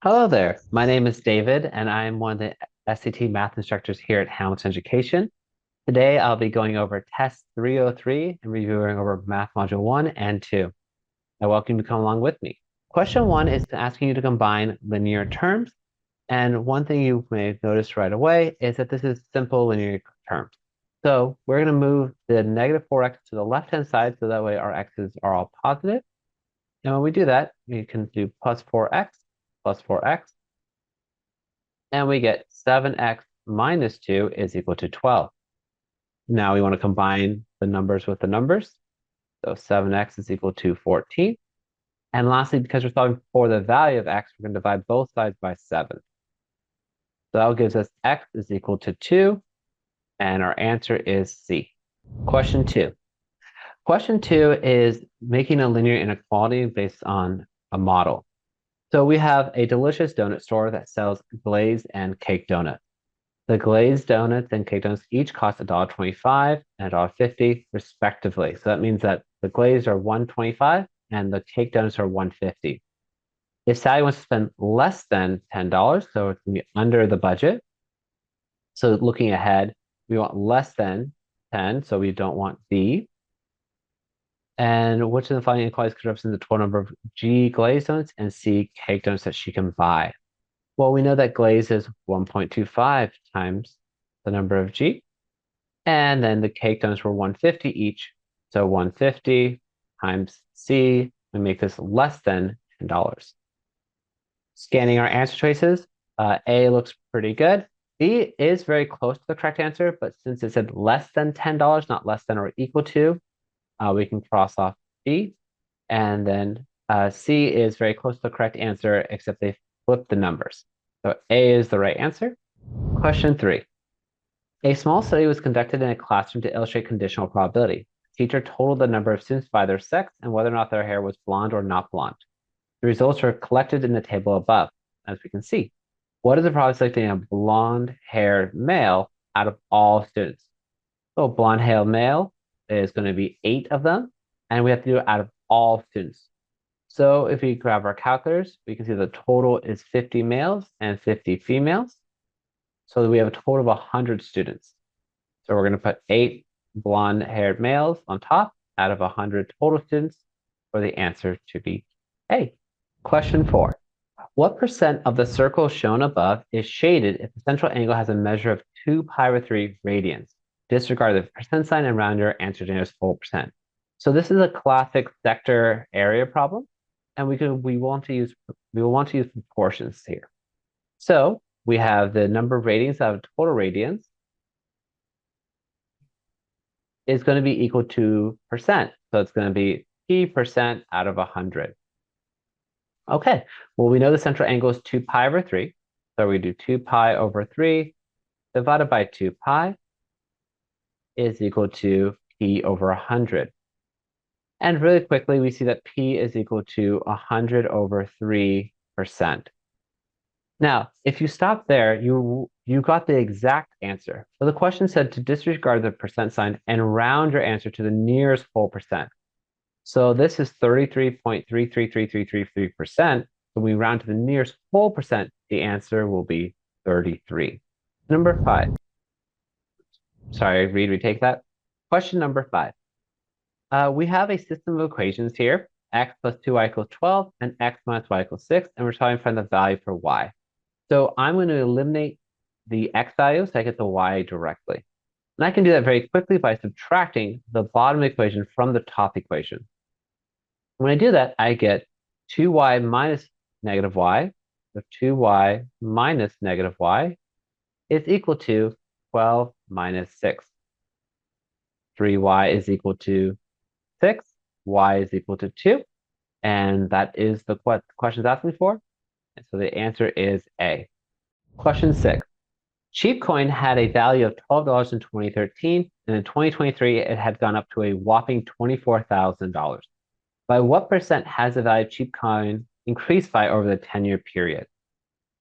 Hello there. My name is David, and I'm one of the SAT math instructors here at Hamilton Education. Today, I'll be going over Test 303 and reviewing over Math Module 1 and 2. I welcome you to come along with me. Question 1 is asking you to combine linear terms. And one thing you may notice right away is that this is simple linear terms. So we're going to move the negative 4x to the left-hand side so that way our x's are all positive. And when we do that, we can do plus 4x, and we get 7x minus 2 is equal to 12. Now we want to combine the numbers with the numbers. So 7x is equal to 14. And lastly, because we're solving for the value of x, we're going to divide both sides by 7. So that gives us x is equal to 2, and our answer is C. Question 2. Question 2 is making a linear inequality based on a model. So we have a delicious donut store that sells glazed and cake donuts. The glazed donuts and cake donuts each cost $1.25 and $1.50 respectively. So that means that the glazed are $1.25 and the cake donuts are $1.50. If Sally wants to spend less than $10, so it's going to be under the budget. So looking ahead, we want less than 10, so we don't want B. And which of the following inequalities could represent the total number of G glazed donuts and C cake donuts that she can buy? Well, we know that glaze is 1.25 times the number of G. And then the cake donuts were 150 each. So 150 times C, we make this less than $10. Scanning our answer choices, A looks pretty good. B is very close to the correct answer, but since it said less than $10, not less than or equal to, we can cross off B. And then C is very close to the correct answer, except they flip the numbers. So A is the right answer. Question 3. A small study was conducted in a classroom to illustrate conditional probability. The teacher totaled the number of students by their sex and whether or not their hair was blonde or not blonde. The results are collected in the table above, as we can see. What is the probability of selecting a blonde-haired male out of all students? So blonde-haired male is going to be 8 of them, and we have to do it out of all students. So if we grab our calculators, we can see the total is 50 males and 50 females. So we have a total of 100 students. So we're going to put 8 blonde-haired males on top out of 100 total students for the answer to be A. Question 4. What percent of the circle shown above is shaded if the central angle has a measure of 2 pi over 3 radians? Disregard the percent sign and round your answer to nearest whole percent. So this is a classic sector area problem, and we will want to use proportions here. So we have the number of radians out of total radians is going to be equal to percent. So it's going to be p% out of 100. Okay, well, we know the central angle is 2 pi over 3. So we do 2 pi over 3 divided by 2 pi is equal to p over 100. And really quickly, we see that p is equal to 100 over 3%. Now, if you stop there, you got the exact answer. So the question said to disregard the percent sign and round your answer to the nearest whole percent. So this is 33.33333%. When we round to the nearest whole percent, the answer will be 33. Number 5. Sorry, Reed, retake that. Question number 5. We have a system of equations here, x plus 2y equals 12 and x minus y equals 6, and we're trying to find the value for y. So I'm going to eliminate the x value so I get the y directly. And I can do that very quickly by subtracting the bottom equation from the top equation. When I do that, I get 2y minus negative y. So 2y minus negative y is equal to 12 minus 6. 3y is equal to 6. Y is equal to 2. And that is what the question is asking for. And so the answer is A. Question 6. Cheap coin had a value of $12 in 2013, and in 2023, it had gone up to a whopping $24,000. By what percent has the value of cheap coin increased by over the 10-year period?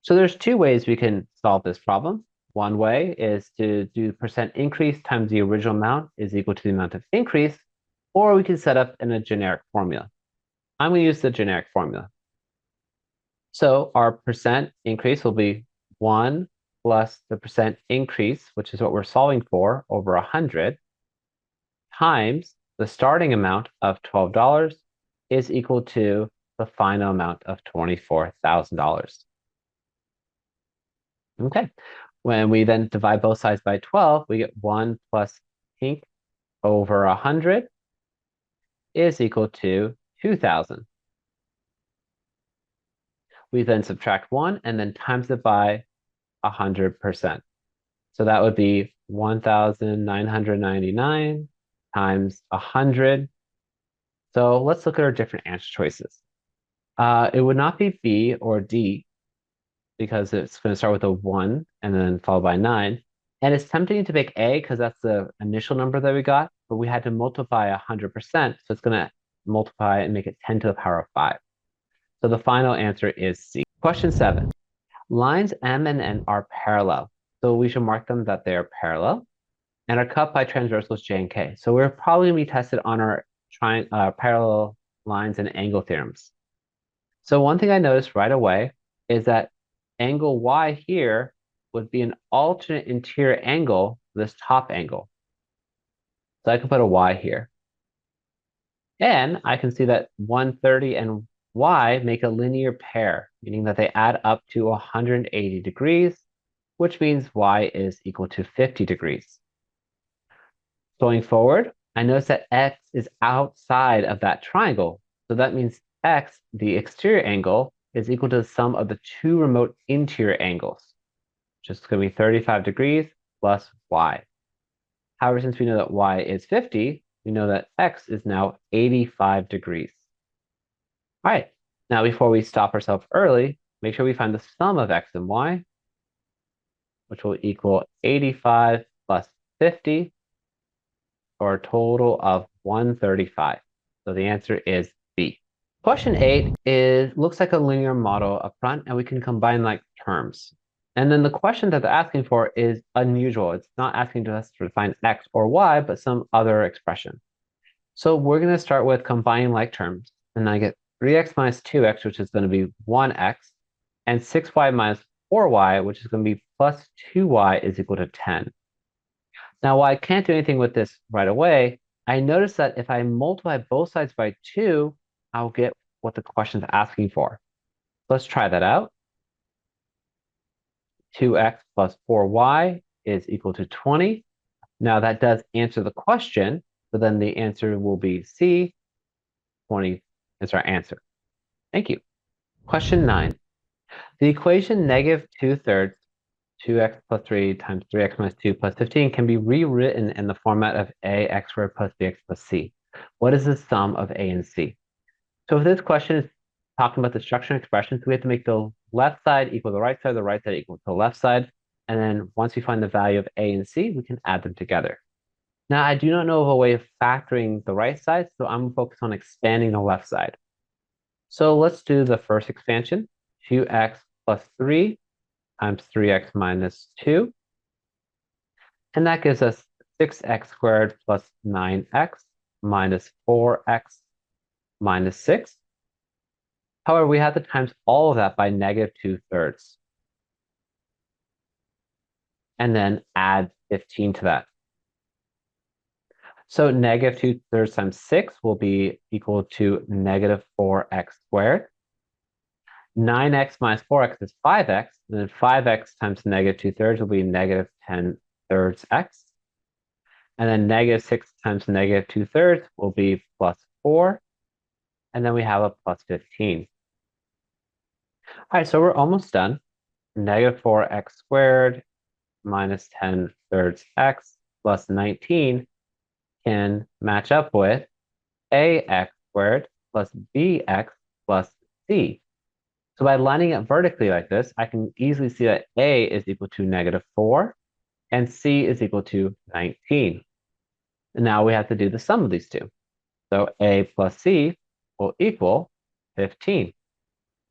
So there's 2 ways we can solve this problem. One way is to do percent increase times the original amount is equal to the amount of increase, or we can set up in a generic formula. I'm going to use the generic formula. So our percent increase will be 1 plus the percent increase, which is what we're solving for, over 100, times the starting amount of $12 is equal to the final amount of $24,000. Okay. When we then divide both sides by 12, we get 1 plus pink over 100 is equal to 2,000. We then subtract 1 and then times it by 100%. So that would be 1,999 times 100. So let's look at our different answer choices. It would not be B or D because it's going to start with a 1 and then followed by 9. And it's tempting to pick A because that's the initial number that we got, but we had to multiply 100%, so it's going to multiply and make it 10 to the power of 5. So the final answer is C. Question 7. Lines M and N are parallel, so we should mark them that they are parallel, and are cut by transversals J and K. So we're probably going to be tested on our parallel lines and angle theorems. So one thing I noticed right away is that angle Y here would be an alternate interior angle to this top angle. So I can put a Y here. And I can see that 130 and Y make a linear pair, meaning that they add up to 180 degrees, which means Y is equal to 50 degrees. Going forward, I notice that X is outside of that triangle. So that means X, the exterior angle, is equal to the sum of the two remote interior angles, which is going to be 35 degrees plus Y. However, since we know that Y is 50, we know that X is now 85 degrees. All right, now before we stop ourselves early, make sure we find the sum of X and Y, which will equal 85 plus 50, for a total of 135. So the answer is B. Question 8 looks like a linear model up front, and we can combine like terms. And then the question that they're asking for is unusual. It's not asking us to find X or Y, but some other expression. So we're going to start with combining like terms. And I get 3x minus 2x, which is going to be 1x, and 6y minus 4y, which is going to be plus 2y is equal to 10. Now, while I can't do anything with this right away, I notice that if I multiply both sides by 2, I'll get what the question's asking for. Let's try that out. 2x plus 4y is equal to 20. Now, that does answer the question, but then the answer will be C. 20 is our answer. Thank you. Question 9. The equation negative 2/3 2x plus 3 times 3x minus 2 plus 15 can be rewritten in the format of ax squared plus bx plus c. What is the sum of a and c? So if this question is talking about the structure and expressions, we have to make the left side equal the right side equal to the left side. And then once we find the value of a and c, we can add them together. Now, I do not know of a way of factoring the right side, so I'm focused on expanding the left side. So let's do the first expansion, 2x plus 3 times 3x minus 2. And that gives us 6x squared plus 9x minus 4x minus 6. However, we have to times all of that by negative 2/3. And then add 15 to that. So negative 2/3 times 6 will be equal to negative 4x squared. 9x minus 4x is 5x, and then 5x times negative 2/3 will be negative 10/3 x. And then negative 6 times negative 2/3 will be plus 4. And then we have a plus 15. All right, so we're almost done. Negative 4x squared minus 10/3 x plus 19 can match up with ax squared plus bx plus c. So by lining it vertically like this, I can easily see that a is equal to negative 4 and c is equal to 19. And now we have to do the sum of these two. So a plus c will equal 15.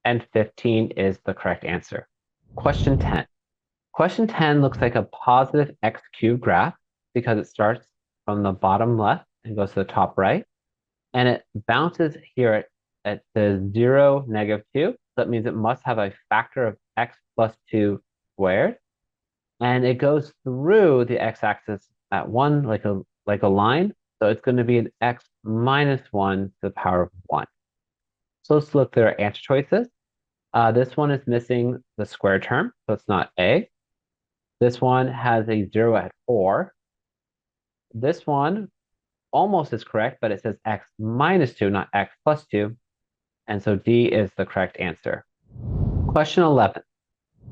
And 15 is the correct answer. Question 10. Question 10 looks like a positive x cubed graph because it starts from the bottom left and goes to the top right. And it bounces here at the 0, negative 2, That means it must have a factor of x plus 2 squared. And it goes through the x-axis at 1 like a line. So it's going to be an x minus 1 to the power of 1. So let's look at our answer choices. This one is missing the square term, so it's not A. This one has a 0 at 4. This one almost is correct, but it says x minus 2, not x plus 2. And so D is the correct answer. Question 11.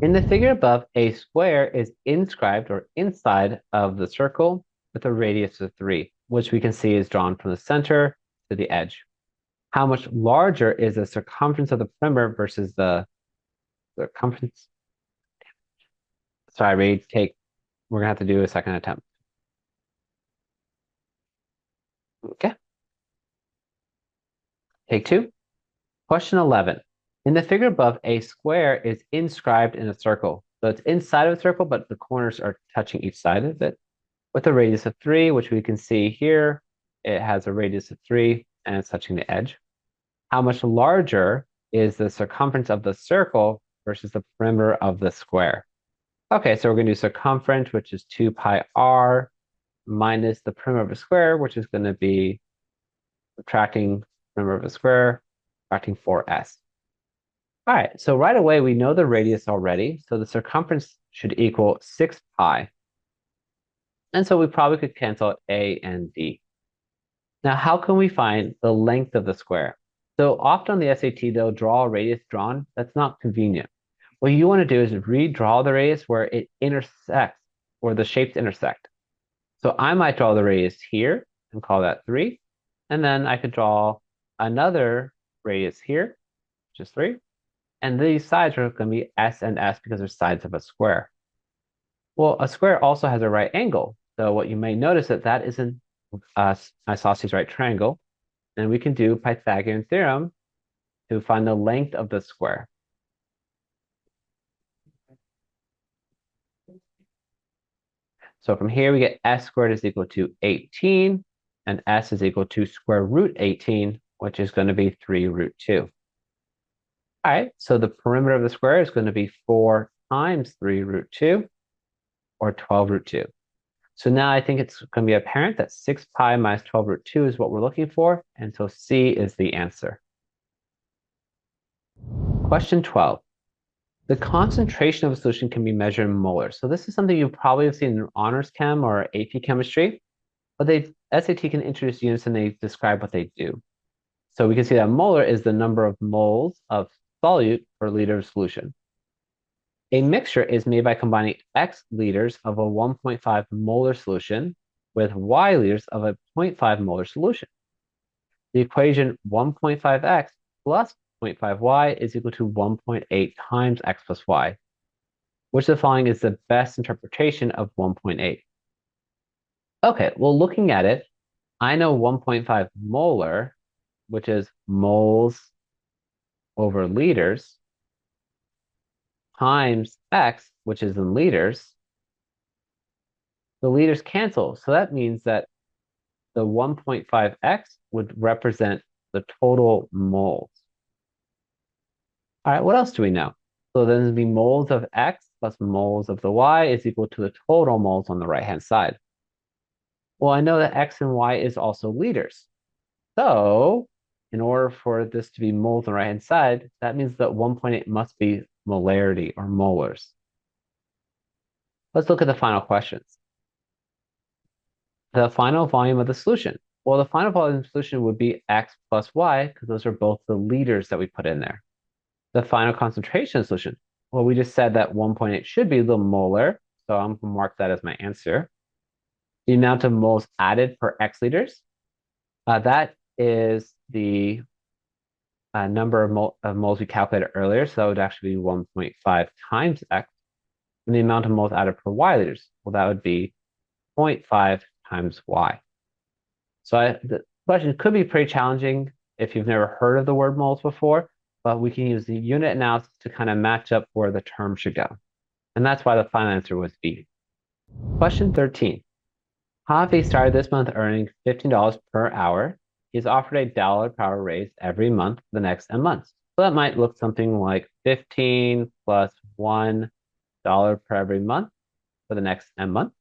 In the figure above, a square is inscribed or inside of the circle with a radius of 3, which we can see is drawn from the center to the edge. How much larger is the circumference of the perimeter versus the circumference? Sorry, we're gonna have to do a second attempt. Okay. Take 2. Question 11. In the figure above, a square is inscribed in a circle. So it's inside of a circle, but the corners are touching each side of it with a radius of 3, which we can see here. It has a radius of 3 and it's touching the edge. How much larger is the circumference of the circle versus the perimeter of the square? Okay, so we're going to do circumference, which is 2 pi r, minus the perimeter of a square, which is going to be subtracting perimeter of a square, subtracting 4s. All right, so right away we know the radius already, so the circumference should equal 6 pi. And so we probably could cancel out A and D. Now, how can we find the length of the square? So often on the SAT, they'll draw a radius drawn. That's not convenient. What you want to do is redraw the radius where it intersects, where the shapes intersect. So I might draw the radius here and call that 3. And then I could draw another radius here, which is 3. And these sides are going to be S and S because they're sides of a square. Well, a square also has a right angle. So what you may notice that is an isosceles right triangle. And we can do Pythagorean theorem to find the length of the square. So from here, we get S squared is equal to 18, and S is equal to square root 18, which is going to be 3 root 2. All right, so the perimeter of the square is going to be 4 times 3 root 2, or 12 root 2. So now I think it's going to be apparent that 6 pi minus 12 root 2 is what we're looking for, and so C is the answer. Question 12. The concentration of a solution can be measured in molar. So this is something you probably have seen in honors chem or AP chemistry, but SAT can introduce units and they describe what they do. So we can see that molar is the number of moles of solute per liter of solution. A mixture is made by combining X liters of a 1.5 molar solution with Y liters of a 0.5 molar solution. The equation 1.5X plus 0.5Y is equal to 1.8 times X plus Y. Which of the following is the best interpretation of 1.8? Okay, well, looking at it, I know 1.5 molar, which is moles over liters, times X, which is in liters. The liters cancel, so that means that the 1.5X would represent the total moles. All right, what else do we know? So then it'd be moles of X plus moles of the Y is equal to the total moles on the right-hand side. Well, I know that X and Y is also liters. So in order for this to be moles on the right-hand side, that means that 1.8 must be molarity or molars. Let's look at the final questions. The final volume of the solution. Well, the final volume of the solution would be X plus Y because those are both the liters that we put in there. The final concentration solution. Well, we just said that 1.8 should be the molar, so I'm going to mark that as my answer. The amount of moles added per X liters. That is the number of moles we calculated earlier, so that would actually be 1.5 times X. And the amount of moles added per Y liters, well, that would be 0.5 times Y. So the question could be pretty challenging if you've never heard of the word moles before, but we can use the unit analysis to kind of match up where the term should go. And that's why the final answer was B. Question 13. Javi started this month earning $15 per hour. He's offered a $1 per hour raise every month for the next 10 months. So that might look something like 15 plus $1 per every month for the next M months.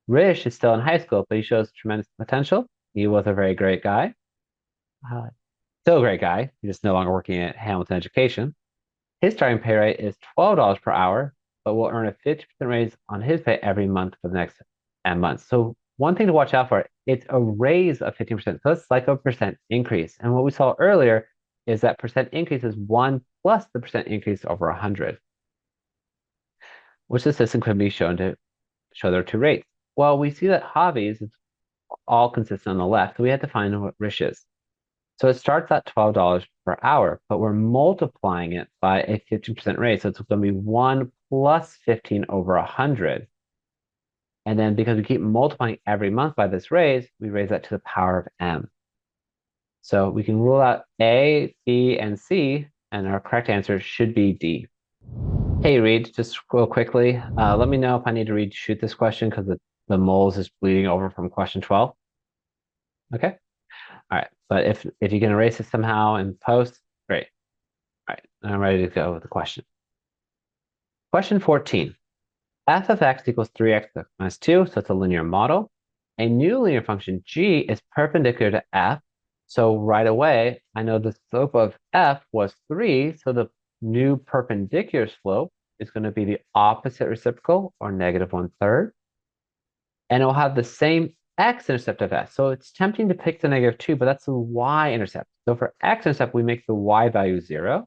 Rish is still in high school, but he shows tremendous potential. He was a very great guy. Uh, Still a great guy. He's just no longer working at Hamilton Education. His starting pay rate is $12 per hour, but will earn a 50% raise on his pay every month for the next N months. So one thing to watch out for, it's a raise of 15%. So it's like a percent increase. And what we saw earlier is that percent increase is 1 plus the percent increase over 100, which the system could be shown to show their two rates. Well, we see that Javi's is all consistent on the left, so we have to find what Rish is. So it starts at $12 per hour, but we're multiplying it by a 50% rate. So it's going to be 1 plus 15 over 100. And then because we keep multiplying every month by this raise, we raise that to the power of m. So we can rule out A, B, and C, and our correct answer should be D. Hey, Reed, just real quickly, let me know if I need to reshoot this question because the moles is bleeding over from question 12. Okay. All right. But if you can erase it somehow in post, great. All right. I'm ready to go with the question. Question 14. F of x equals 3x minus 2, so it's a linear model. A new linear function g is perpendicular to f. So right away, I know the slope of f was 3, so the new perpendicular slope is going to be the opposite reciprocal, or negative 1/3. And it will have the same x-intercept of s. So it's tempting to pick the negative 2, but that's the y-intercept. So for x-intercept, we make the y value 0.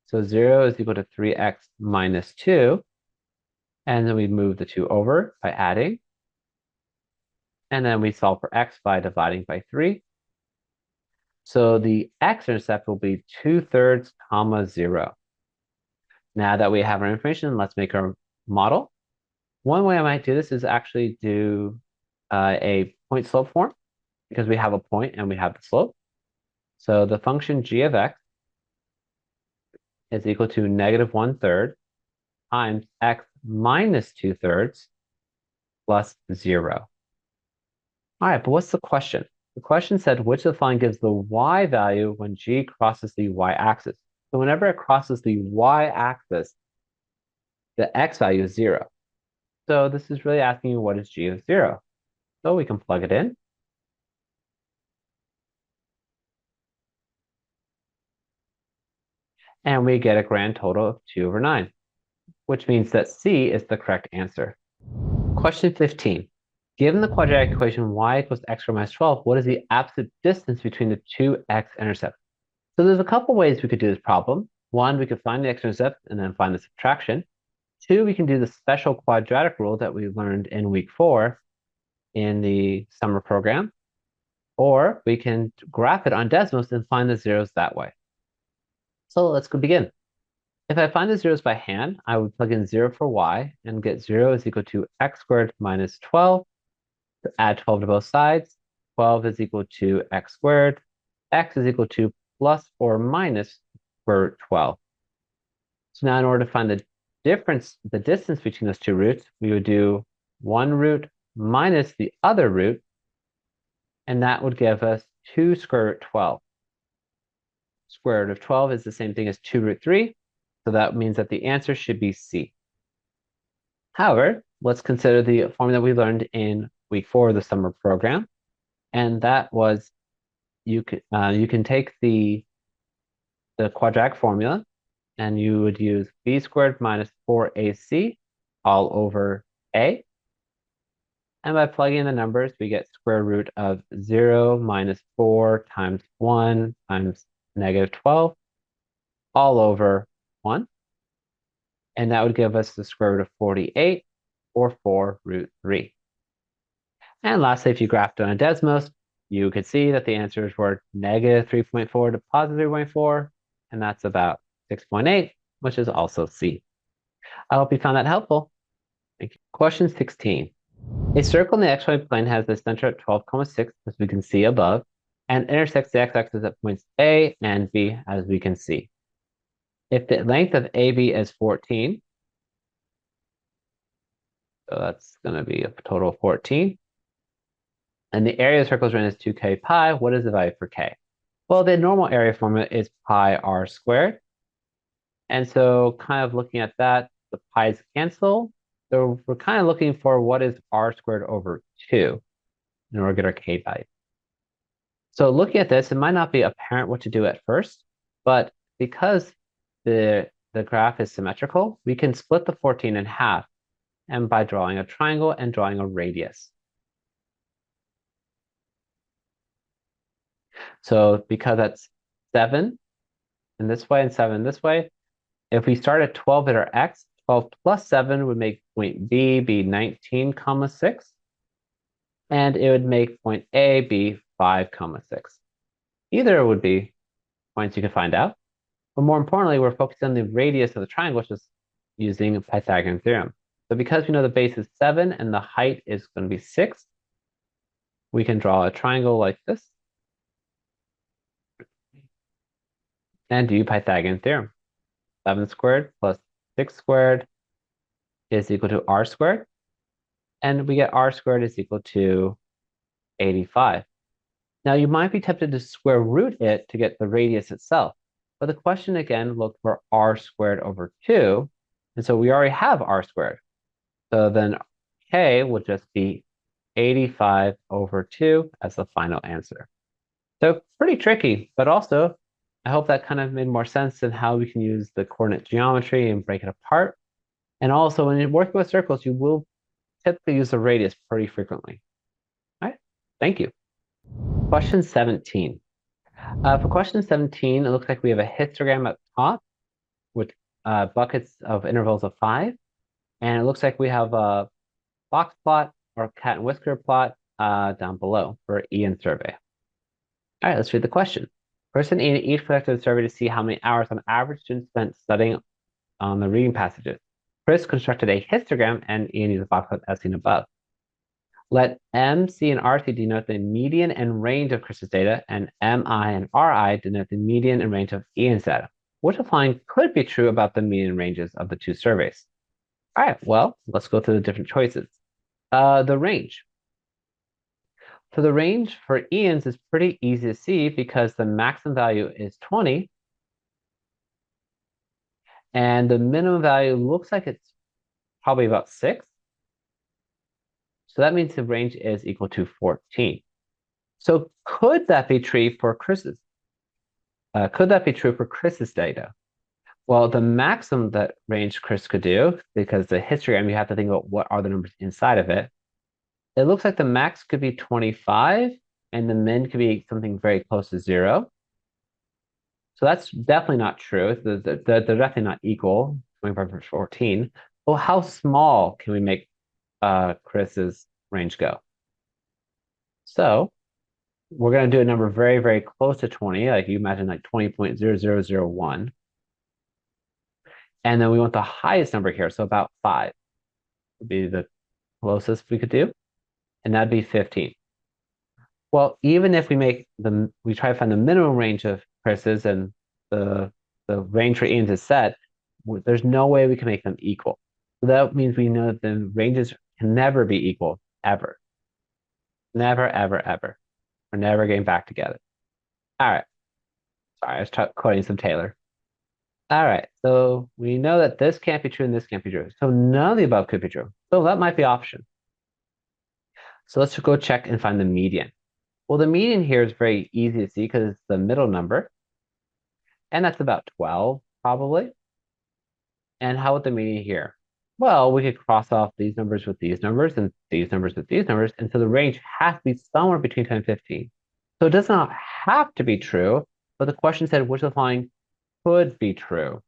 So 0 is equal to 3x minus 2. And then we move the 2 over by adding. And then we solve for x by dividing by 3. So the x-intercept will be 2/3, 0. Now that we have our information, let's make our model. One way I might do this is actually do a point slope form, because we have a point and we have the slope. So the function g of x is equal to negative 1/3 times x minus 2/3 plus 0. All right, but what's the question? The question said, which of the following gives the y value when g crosses the y-axis? So whenever it crosses the y-axis, the x value is 0. So this is really asking you what is g of 0. So we can plug it in. And we get a grand total of 2/9, which means that C is the correct answer. Question 15. Given the quadratic equation y equals x squared minus 12, what is the absolute distance between the two x-intercepts? So there's a couple ways we could do this problem. One, we could find the x-intercept and then find the subtraction. Two, we can do the special quadratic rule that we learned in week 4 in the summer program. Or we can graph it on Desmos and find the zeros that way. So let's go begin. If I find the zeros by hand, I would plug in 0 for y and get 0 is equal to x squared minus 12. To add 12 to both sides, 12 is equal to x squared. X is equal to plus or minus square root 12. So now in order to find the difference, the distance between those two roots, we would do one root minus the other root, and that would give us 2 square root 12. Square root of 12 is the same thing as 2 root 3, so that means that the answer should be C. However, let's consider the formula we learned in week 4 of the summer program, and that was you can take the quadratic formula, and you would use b squared minus 4ac all over a. And by plugging in the numbers, we get square root of 0 minus 4 times 1 times negative 12 all over 1. And that would give us the square root of 48, or 4 root 3. And lastly, if you graphed it on Desmos, you could see that the answers were negative 3.4 to positive 3.4, and that's about 6.8, which is also C. I hope you found that helpful. Thank you. Question 16. A circle in the xy plane has the center at 12,6, as we can see above, and intersects the x-axis at points A and B, as we can see. If the length of AB is 14, so that's going to be a total of 14, and the area of the circle's radius is 2k pi, what is the value for k? Well, the normal area formula is pi r squared. And so kind of looking at that, the pi's cancel. So we're kind of looking for what is r squared over 2 in order to get our k value. So looking at this, it might not be apparent what to do at first, but because the graph is symmetrical, we can split the 14 in half and by drawing a triangle and drawing a radius. So because that's 7 in this way and 7 this way, if we start at 12 at our x, 12 plus 7 would make point B be 19, 6. And it would make point A be 5, 6. Either would be points you can find out. But more importantly, we're focusing on the radius of the triangle, which is using Pythagorean theorem. So because we know the base is 7 and the height is going to be 6, we can draw a triangle like this and do Pythagorean theorem. 7 squared plus 6 squared is equal to r squared. And we get r squared is equal to 85. Now you might be tempted to square root it to get the radius itself. But the question again looked for r squared over 2. And so we already have r squared. So then k would just be 85 over 2 as the final answer. So pretty tricky, but also I hope that kind of made more sense in how we can use the coordinate geometry and break it apart. And also when you're working with circles, you will typically use the radius pretty frequently. All right, thank you. Question 17. For question 17, it looks like we have a histogram up top with buckets of intervals of 5. And it looks like we have a box plot or cat and whisker plot down below for Ian survey. All right, let's read the question. Person Ian each conducted a survey to see how many hours on average students spent studying on the reading passages. Chris constructed a histogram and Ian used a box plot as seen above. Let M, C, and RC denote the median and range of Chris's data, and MI and RI denote the median and range of Ian's data. Which of the following could be true about the median ranges of the two surveys? All right, well, let's go through the different choices. The range. So the range for Ian's is pretty easy to see because the maximum value is 20, and the minimum value looks like it's probably about 6. So that means the range is equal to 14. So could that be true for Chris's? Could that be true for Chris's data? Well, the maximum that range Chris could do, because the histogram, you have to think about what are the numbers inside of it. It looks like the max could be 25 and the min could be something very close to 0. So that's definitely not true. They're definitely not equal, 25 versus 14. Well, how small can we make Chris's range go? So we're going to do a number very, very close to 20, like you imagine like 20.0001. And then we want the highest number here, so about 5 would be the closest we could do, and that'd be 15. Well, even if we try to find the minimum range of Chris's and the range for Ian's is set, there's no way we can make them equal. So that means we know that the ranges can never be equal, ever. Never, ever, ever. We're never getting back together. All right. Sorry, I was quoting some Taylor. All right, so we know that this can't be true and this can't be true. So none of the above could be true. So that might be option. So let's go check and find the median. Well, the median here is very easy to see because it's the middle number. And that's about 12, probably. And how would the median here? Well, we could cross off these numbers with these numbers and these numbers with these numbers. And so the range has to be somewhere between 10 and 15. So it does not have to be true, but the question said which of the following could be true.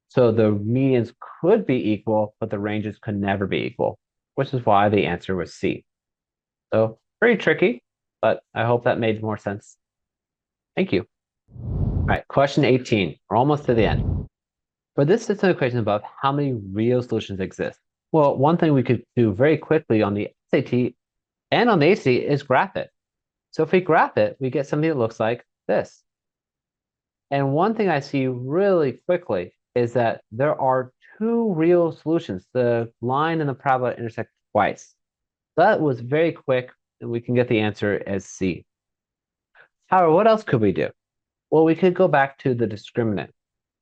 So the medians could be equal, but the ranges could never be equal, which is why the answer was C. So pretty tricky, but I hope that made more sense. Thank you. All right, question 18. We're almost to the end. For this system equation above, how many real solutions exist? Well, one thing we could do very quickly on the SAT and on the ACT is graph it. So if we graph it, we get something that looks like this. And one thing I see really quickly is that there are 2 real solutions. The line and the parabola intersect twice. That was very quick, and we can get the answer as C. However, what else could we do? Well, we could go back to the discriminant.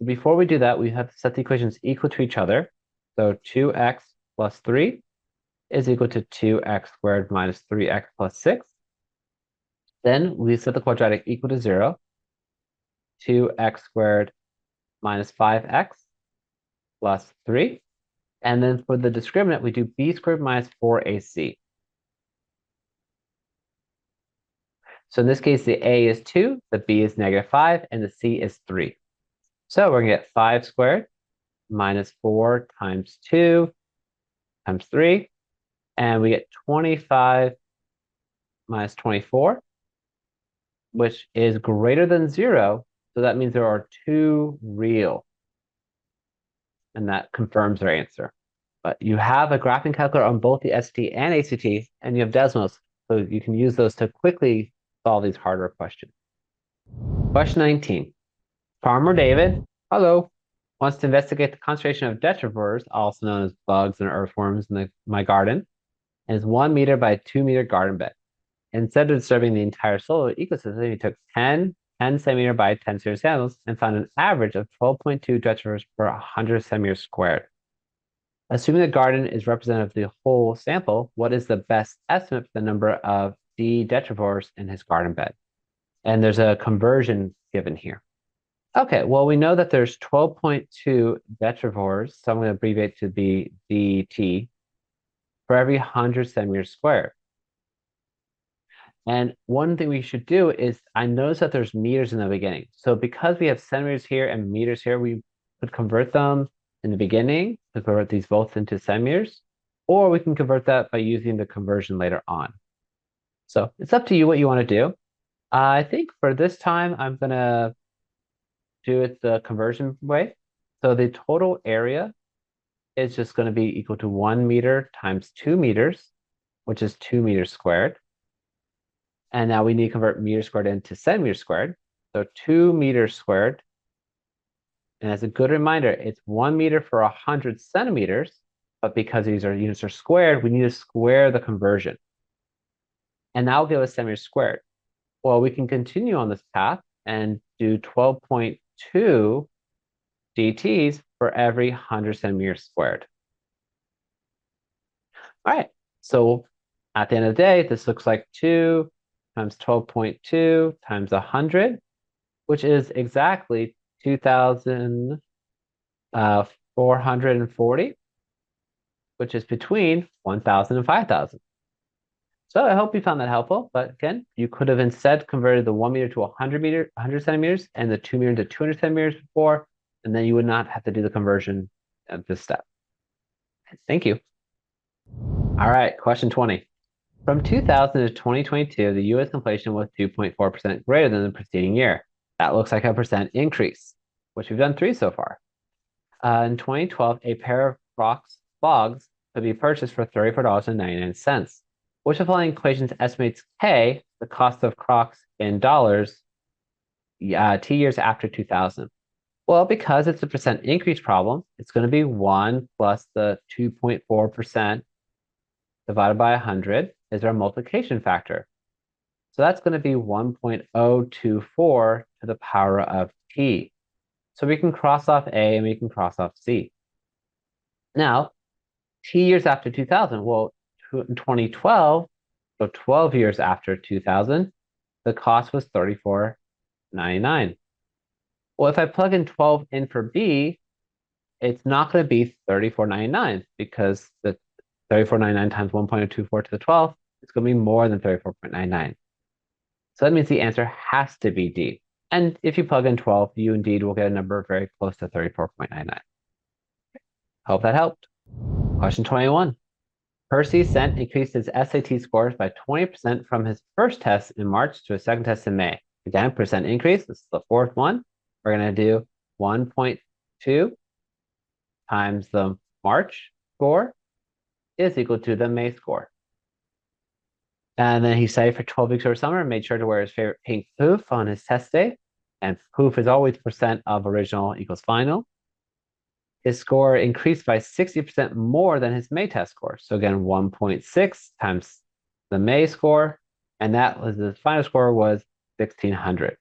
Before we do that, we have to set the equations equal to each other. So 2x plus 3 is equal to 2x squared minus 3x plus 6. Then we set the quadratic equal to 0. 2x squared minus 5x plus 3. And then for the discriminant, we do b squared minus 4ac. So in this case, the a is 2, the b is -5, and the c is 3. So we're going to get 5 squared minus 4 times 2 times 3. And we get 25 minus 24, which is greater than 0. So that means there are 2 real. And that confirms our answer. But you have a graphing calculator on both the SAT and ACT, and you have Desmos, so you can use those to quickly solve these harder questions. Question 19. Farmer David, hello, wants to investigate the concentration of detrivores, also known as bugs and earthworms in my garden, and is 1 meter by 2 meter garden bed. Instead of disturbing the entire solar ecosystem, he took 10 centimeter by 10 centimeter samples and found an average of 12.2 detrivores per 100 centimeters squared. Assuming the garden is representative of the whole sample, what is the best estimate for the number of D detrivores in his garden bed? And there's a conversion given here. Okay, well, we know that there's 12.2 detrivores, so I'm going to abbreviate to be DT, for every 100 centimeters squared. And one thing we should do is, I notice that there's meters in the beginning. So because we have centimeters here and meters here, we could convert them in the beginning to convert these both into centimeters, or we can convert that by using the conversion later on. So it's up to you what you want to do. I think for this time, I'm going to do it the conversion way. So the total area is just going to be equal to 1 meter times 2 meters, which is 2 meters squared. And now we need to convert meters squared into centimeters squared. So 2 meters squared. And as a good reminder, it's 1 meter for 100 centimeters. But because these units are squared, we need to square the conversion. And that will give us centimeters squared. Well, we can continue on this path and do 12.2 dTs for every 100 centimeters squared. All right, so at the end of the day, this looks like 2 times 12.2 times 100, which is exactly 2,440, which is between 1,000 and 5,000. So I hope you found that helpful. But again, you could have instead converted the 1 meter to 100 centimeters and the 2 meter to 200 centimeters before, and then you would not have to do the conversion at this step. Thank you. All right, question 20. From 2000 to 2022, the U.S. inflation was 2.4% greater than the preceding year. That looks like a percent increase, which we've done 3 so far. In 2012, a pair of Crocs clogs could be purchased for $34.99. Which of the following equations estimates K, the cost of Crocs in dollars, 2 years after 2000? Well, because it's a percent increase problem, it's going to be 1 plus the 2.4% divided by 100 is our multiplication factor. So that's going to be 1.024 to the power of t. So we can cross off A and we can cross off C. Now, t years after 2000, well, in 2012, so 12 years after 2000, the cost was $34.99. Well, if I plug in 12 in for B, it's not going to be $34.99 because the $34.99 times 1.024 to the 12th is going to be more than $34.99. So that means the answer has to be D. And if you plug in 12, you indeed will get a number very close to 34.99. Hope that helped. Question 21. Percy Sent increased his SAT scores by 20% from his first test in March to his second test in May. Again, percent increase. This is the fourth one. We're going to do 1.2 times the March score is equal to the May score. And then he studied for 12 weeks over summer and made sure to wear his favorite pink poof on his test day. And poof is always percent of original equals final. His score increased by 60% more than his May test score. So again, 1.6 times the May score. And that was the final score was 1600.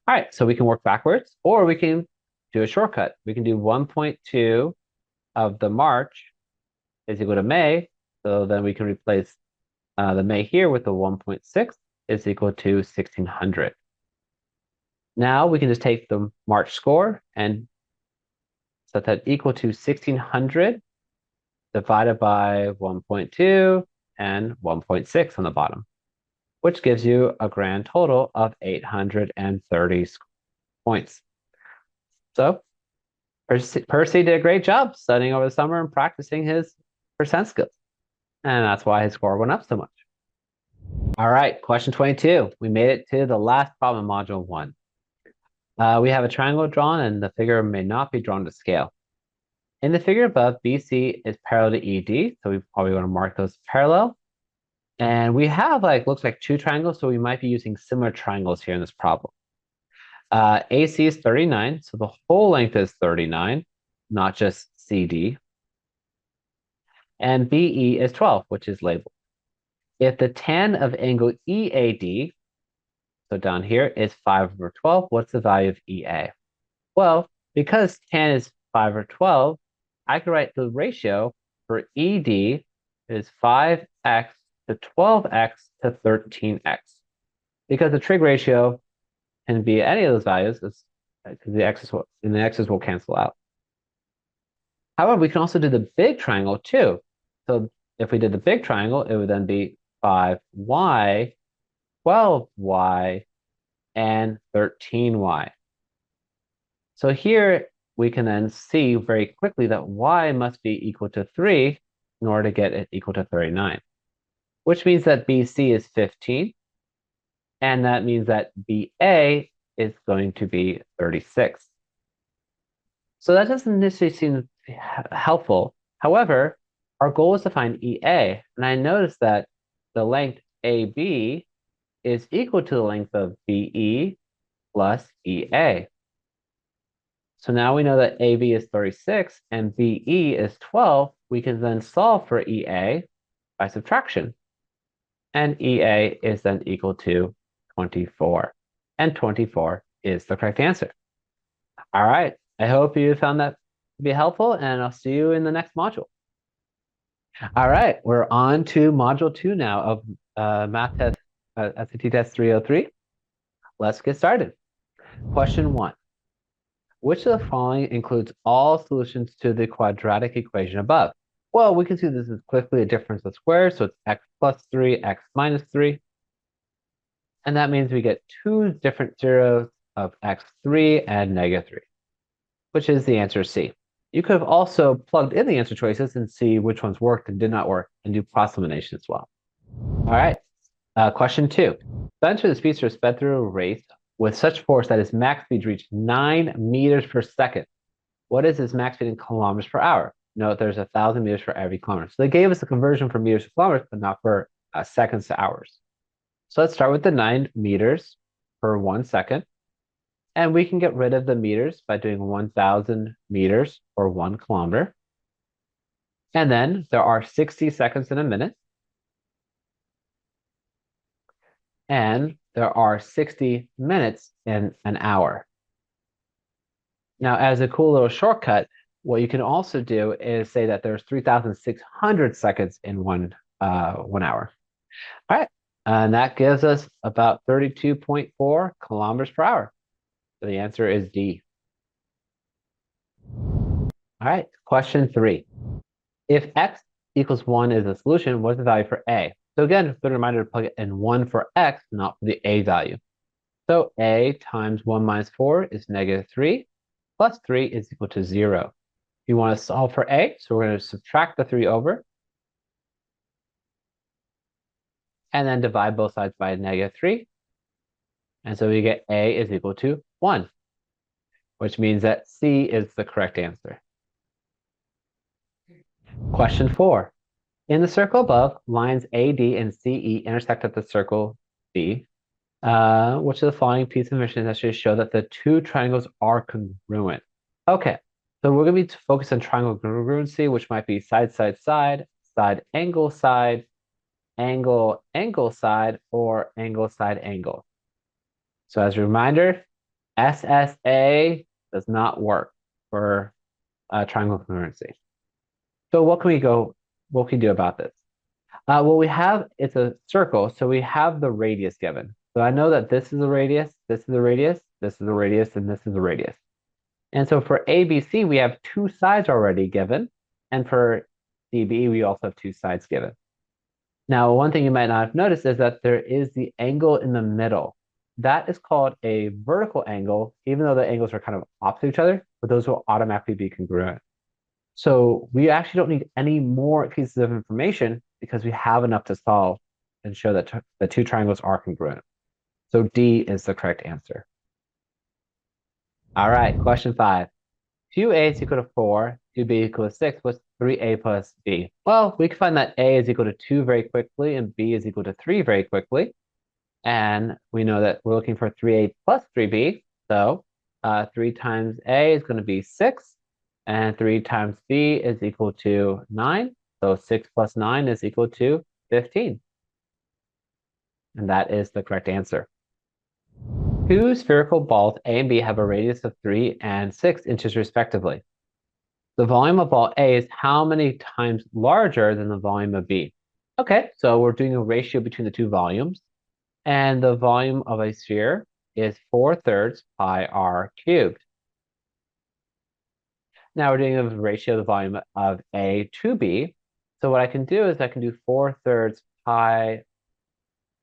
All right, so we can work backwards, or we can do a shortcut. We can do 1.2 of the March is equal to May. So then we can replace the May here with the 1.6 is equal to 1600. Now we can just take the March score and set that equal to 1600 divided by 1.2 and 1.6 on the bottom, which gives you a grand total of 830 points. So Percy did a great job studying over the summer and practicing his percent skills. And that's why his score went up so much. All right, question 22. We made it to the last problem in module 1. We have a triangle drawn and the figure may not be drawn to scale. In the figure above, BC is parallel to ED, so we probably want to mark those parallel. And we have looks like 2 triangles, so we might be using similar triangles here in this problem. AC is 39, so the whole length is 39, not just CD. And BE is 12, which is labeled. If the tan of angle EAD, so down here, is 5/12, what's the value of EA? Well, because tan is 5/12, I can write the ratio for ED is 5x to 12x to 13x. Because the trig ratio can be any of those values, because the x's will cancel out. However, we can also do the big triangle too. So if we did the big triangle, it would then be 5y, 12y, and 13y. So here we can then see very quickly that y must be equal to 3 in order to get it equal to 39, which means that BC is 15, and that means that BA is going to be 36. So that doesn't necessarily seem helpful. However, our goal is to find EA, and I noticed that the length AB is equal to the length of BE plus EA. So now we know that AB is 36 and BE is 12. We can then solve for EA by subtraction. And EA is then equal to 24. And 24 is the correct answer. All right. I hope you found that to be helpful, and I'll see you in the next module. All right. We're on to module 2 now of math test, SAT test 303. Let's get started. Question 1. Which of the following includes all solutions to the quadratic equation above? Well, we can see this is quickly a difference of squares, so it's x plus 3, x minus 3. And that means we get 2 different zeros of x3 and -3, which is the answer C. You could have also plugged in the answer choices and see which ones worked and did not work, and do cross elimination as well. All right, question 2. Spencer the speedster sped through a race with such force that his max speed reached 9 meters per second. What is his max speed in kilometers per hour? Note there's 1,000 meters for every kilometer. So they gave us a conversion from meters to kilometers, but not for seconds to hours. So let's start with the 9 meters per 1 second. And we can get rid of the meters by doing 1,000 meters or 1 kilometer. And then there are 60 seconds in a minute. And there are 60 minutes in an hour. Now, as a cool little shortcut, what you can also do is say that there's 3,600 seconds in one hour. All right, and that gives us about 32.4 kilometers per hour. So the answer is D. All right, question 3. If x equals 1 is the solution, what's the value for a? So again, good reminder to plug in 1 for x, not for the a value. So a times 1 minus 4 is -3, plus 3 is equal to 0. You want to solve for a, so we're going to subtract the 3 over, and then divide both sides by -3. And so we get a is equal to 1, which means that C is the correct answer. Question 4. In the circle above, lines AD and CE intersect at the circle B. Which of the following piece of information that should show that the 2 triangles are congruent? Okay, so we're going to be focused on triangle congruency, which might be side, side, side, side, angle, side, angle, angle side, or angle side angle. So as a reminder, SSA does not work for triangle congruency. So what can we do about this? Well, we have, it's a circle, so we have the radius given. So I know that this is a radius, this is a radius, this is a radius, and this is a radius. And so for ABC, we have two sides already given. And for DB, we also have two sides given. Now, one thing you might not have noticed is that there is the angle in the middle. That is called a vertical angle, even though the angles are kind of opposite each other, but those will automatically be congruent. So we actually don't need any more pieces of information because we have enough to solve and show that the two triangles are congruent. So D is the correct answer. All right, question 5. 2a is equal to 4, 2b is equal to 6. What's 3a plus b? Well, we can find that a is equal to 2 very quickly and b is equal to 3 very quickly. And we know that we're looking for 3a plus 3b. So 3 times a is going to be 6. And 3 times b is equal to 9. So 6 plus 9 is equal to 15. And that is the correct answer. Two spherical balls A and B have a radius of 3 and 6 inches respectively. The volume of ball A is how many times larger than the volume of B? Okay, so we're doing a ratio between the two volumes. And the volume of a sphere is 4/3 pi r cubed. Now we're doing a ratio of the volume of A to B. So what I can do is I can do 4/3 pi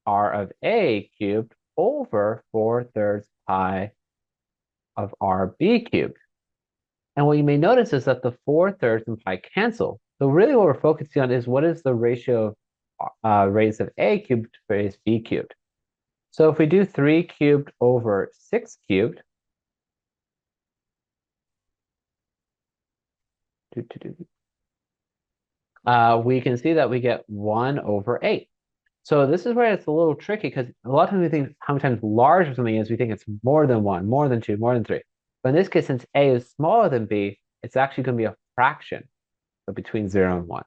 r of A cubed over 4/3 pi of rb cubed. And what you may notice is that the 4/3 and pi cancel. So really what we're focusing on is what is the ratio of radius of A cubed to radius B cubed. So if we do 3 cubed over 6 cubed, we can see that we get 1 over 8. So this is where it's a little tricky because a lot of times we think how many times larger something is, we think it's more than 1, more than 2, more than 3. But in this case, since A is smaller than B, it's actually going to be a fraction, so between 0 and 1.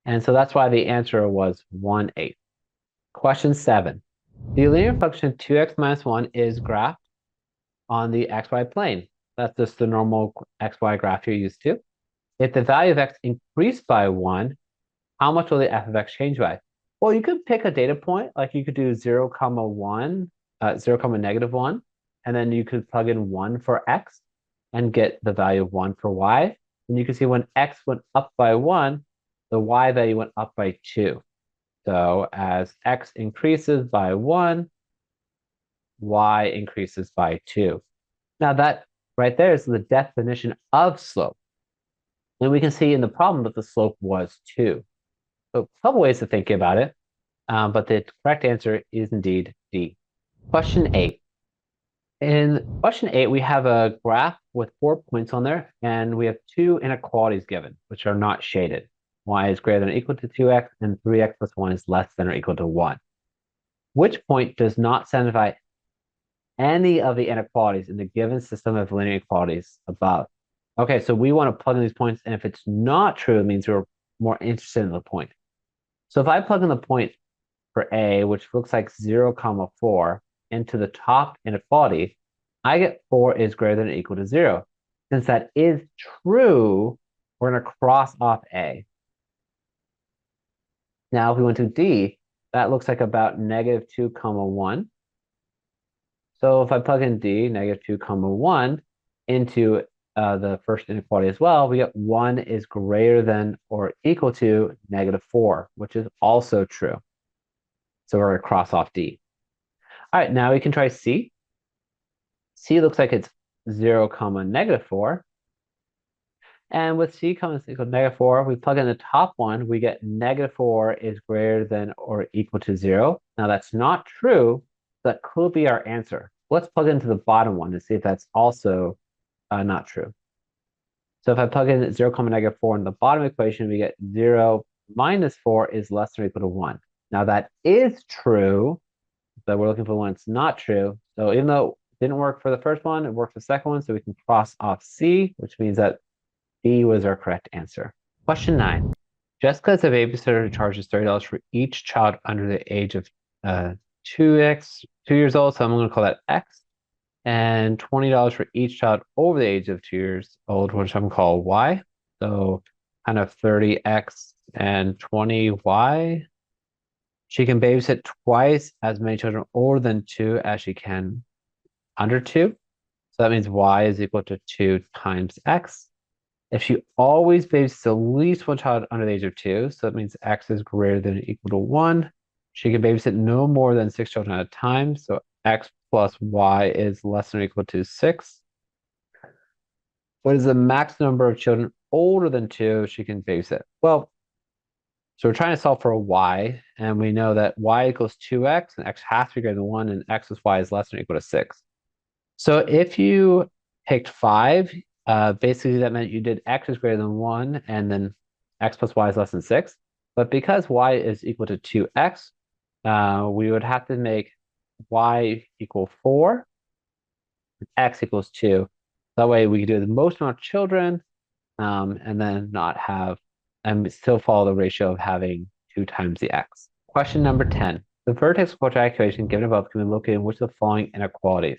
And so that's why the answer was 1/8. Question 7. The linear function 2x minus 1 is graphed on the xy plane. That's just the normal xy graph you're used to. If the value of x increased by 1, how much will the f of x change by? Well, you could pick a data point, like you could do 0, 1, 0, -1, and then you could plug in 1 for x and get the value of 1 for y. And you can see when x went up by 1, the y value went up by 2. So as x increases by 1, y increases by 2. Now that right there is the definition of slope. And we can see in the problem that the slope was 2. So a couple ways to think about it, but the correct answer is indeed D. Question 8. In question 8, we have a graph with 4 points on there, and we have 2 inequalities given, which are not shaded. Y is greater than or equal to 2x, and 3x plus 1 is less than or equal to 1. Which point does not satisfy any of the inequalities in the given system of linear inequalities above? Okay, so we want to plug in these points, and if it's not true, it means we're more interested in the point. So if I plug in the point for A, which looks like 0, 4, into the top inequality, I get 4 is greater than or equal to 0. Since that is true, we're going to cross off A. Now, if we went to D, that looks like about -2, 1. So if I plug in D, -2, 1, into the first inequality as well, we get 1 is greater than or equal to -4, which is also true. So we're going to cross off D. All right, now we can try C. C looks like it's 0, -4. And with C equal to -4, we plug in the top one, we get -4 is greater than or equal to 0. Now that's not true. That could be our answer. Let's plug into the bottom one to see if that's also not true. So if I plug in 0, -4 in the bottom equation, we get 0 minus 4 is less than or equal to 1. Now that is true, but we're looking for one that's not true. So even though it didn't work for the first one, it worked for the second one, so we can cross off C, which means that B was our correct answer. Question 9. Jessica is a babysitter who charges $30 for each child under the age of 2 years old, so I'm going to call that X, and $20 for each child over the age of 2 years old, which I'm going to call Y. So kind of 30X and 20Y. She can babysit twice as many children older than 2 as she can under 2. So that means Y is equal to 2 times X. If she always babysits at least one child under the age of 2, so that means X is greater than or equal to 1, she can babysit no more than 6 children at a time. So X plus Y is less than or equal to 6. What is the max number of children older than 2 she can babysit? Well, so we're trying to solve for a Y, and we know that Y equals 2X, and X has to be greater than 1, and X plus Y is less than or equal to 6. So if you picked 5, basically that meant you did X is greater than 1, and then X plus Y is less than 6. But because Y is equal to 2X, we would have to make Y equal 4, and X equals 2. That way we could do the most amount of children, and then not have, and still follow the ratio of having 2 times the X. Question number 10. The vertex quadratic equation given above can be located in which of the following inequalities?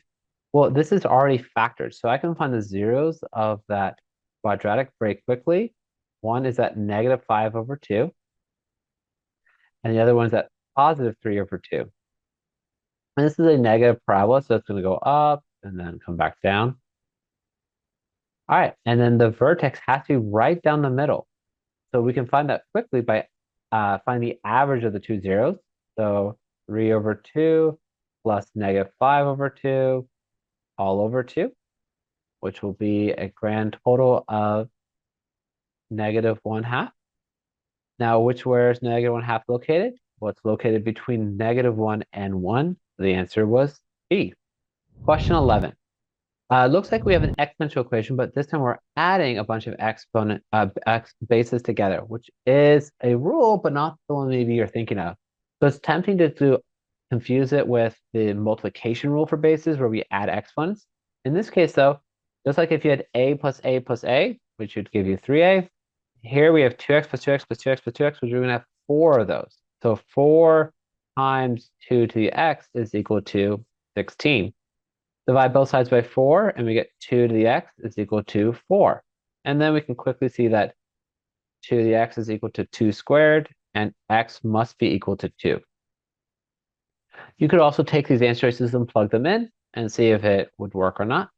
Well, this is already factored, so I can find the zeros of that quadratic very quickly. One is at -5/2, and the other one's at +3/2. And this is a negative parabola, so it's going to go up and then come back down. All right, and then the vertex has to be right down the middle. So we can find that quickly by finding the average of the two zeros. So 3/2 plus -5/2 all over 2, which will be a grand total of -1/2. Now, where is -1/2 located? Well, it's located between -1 and 1. The answer was B. Question 11. It looks like we have an exponential equation, but this time we're adding a bunch of x bases together, which is a rule, but not the one maybe you're thinking of. So it's tempting to confuse it with the multiplication rule for bases where we add exponents. In this case, though, just like if you had a plus a plus a, which would give you 3a, here we have 2x plus 2x plus 2x plus 2x, which we're going to have 4 of those. So 4 times 2 to the x is equal to 16. Divide both sides by 4, and we get 2 to the x is equal to 4. And then we can quickly see that 2 to the x is equal to 2 squared, and x must be equal to 2. You could also take these answer choices and plug them in and see if it would work or not.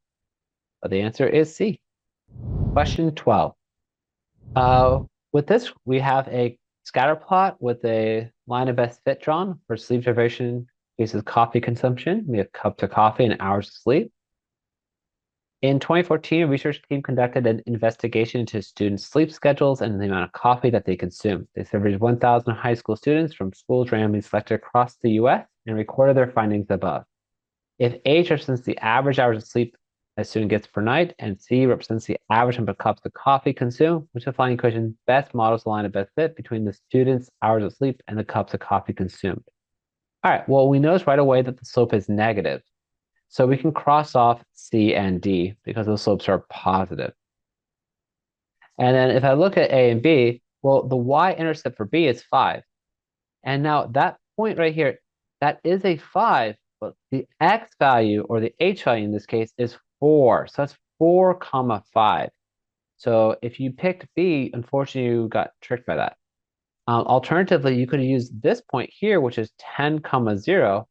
But the answer is C. Question 12. With this, we have a scatter plot with a line of best fit drawn for sleep deprivation versus coffee consumption. We have cups of coffee and hours of sleep. In 2014, a research team conducted an investigation into students' sleep schedules and the amount of coffee that they consumed. They surveyed 1,000 high school students from schools randomly selected across the US and recorded their findings above. If age represents the average hours of sleep a student gets per night, and C represents the average number of cups of coffee consumed, which defining equation best models the line of best fit between the student's hours of sleep and the cups of coffee consumed. All right, well, we notice right away that the slope is negative. So we can cross off C and D because those slopes are positive. And then if I look at A and B, well, the y-intercept for B is 5. And now that point right here, that is a 5, but the x value, or the h value in this case, is 4. So that's 4 comma 5. So if you picked B, unfortunately, you got tricked by that. Alternatively, you could use this point here, which is 10 comma 0,